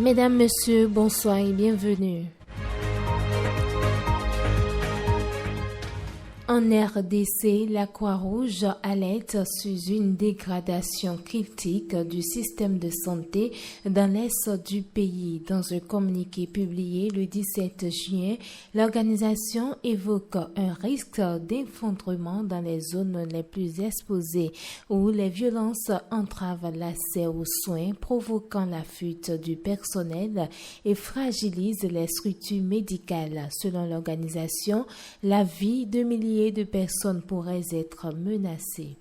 Mesdames, Messieurs, bonsoir et bienvenue. En RDC, la Croix-Rouge alerte sur une dégradation critique du système de santé dans l'est du pays. Dans un communiqué publié le 17 juin, l'organisation évoque un risque d'effondrement dans les zones les plus exposées où les violences entravent l'accès aux soins, provoquant la fuite du personnel et fragilisent les structures médicales. Selon l'organisation, la vie de milliers de personnes pourraient être menacées.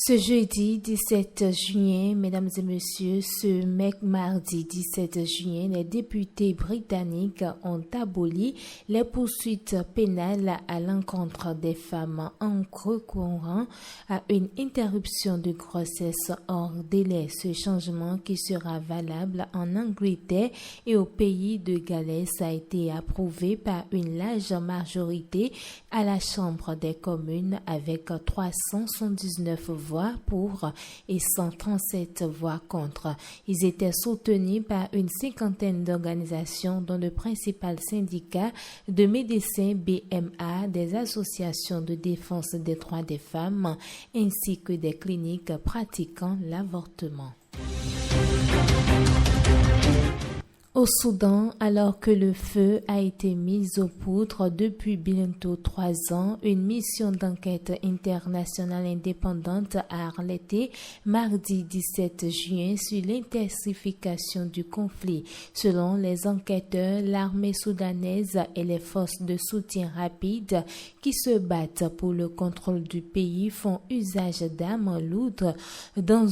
Ce jeudi 17 juin, mesdames et messieurs, ce mardi 17 juin, les députés britanniques ont aboli les poursuites pénales à l'encontre des femmes en recourant à une interruption de grossesse hors délai. Ce changement, qui sera valable en Angleterre et au pays de Galles, a été approuvé par une large majorité à la Chambre des communes avec 379 voix pour et 137 voix contre. Ils étaient soutenus par une cinquantaine d'organisations dont le principal syndicat de médecins BMA, des associations de défense des droits des femmes ainsi que des cliniques pratiquant l'avortement. Au Soudan, alors que le feu a été mis aux poudres depuis bientôt 3 ans, une mission d'enquête internationale indépendante a alerté mardi 17 juin sur l'intensification du conflit. Selon les enquêteurs, l'armée soudanaise et les forces de soutien rapide qui se battent pour le contrôle du pays font usage d'armes lourdes dans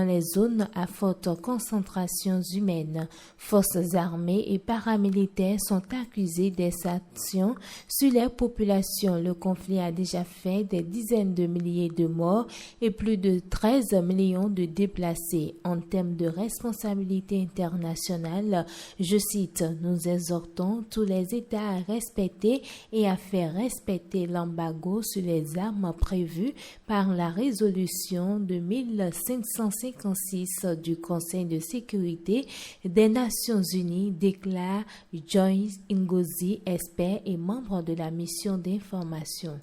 les zones à forte concentration humaine. Forces armées et paramilitaires sont accusés d'exactions sur les populations. Le conflit a déjà fait des dizaines de milliers de morts et plus de 13 millions de déplacés. En termes de responsabilité internationale, je cite, « Nous exhortons tous les États à respecter et à faire respecter l'embargo sur les armes prévu par la résolution de 1556 du Conseil de sécurité des Nations Unies, déclare Joyce Ngozi, expert et membre de la mission d'information.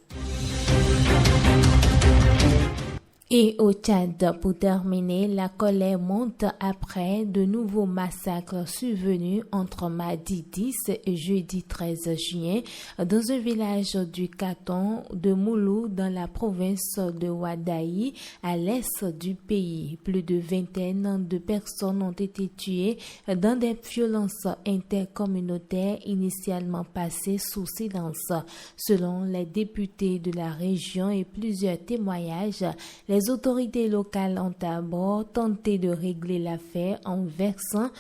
Et au Tchad, pour terminer, la colère monte après de nouveaux massacres survenus entre mardi 10 et jeudi 13 juin dans un village du canton de Moulou dans la province de Ouadaï à l'est du pays. Plus de vingtaine de personnes ont été tuées dans des violences intercommunautaires initialement passées sous silence. Selon les députés de la région et plusieurs témoignages, les autorités locales ont d'abord tenté de régler l'affaire en versant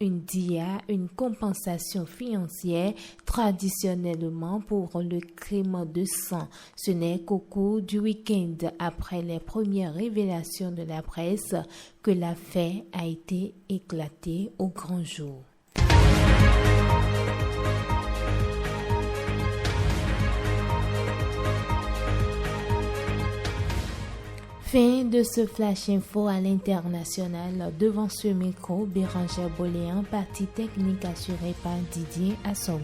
une compensation financière traditionnellement pour le crime de sang. Ce n'est qu'au cours du week-end, après les premières révélations de la presse, que l'affaire a été éclatée au grand jour. Fin de ce Flash Info à l'international. Devant ce micro, Bérangère Boléan, partie technique assurée par Didier Assoma.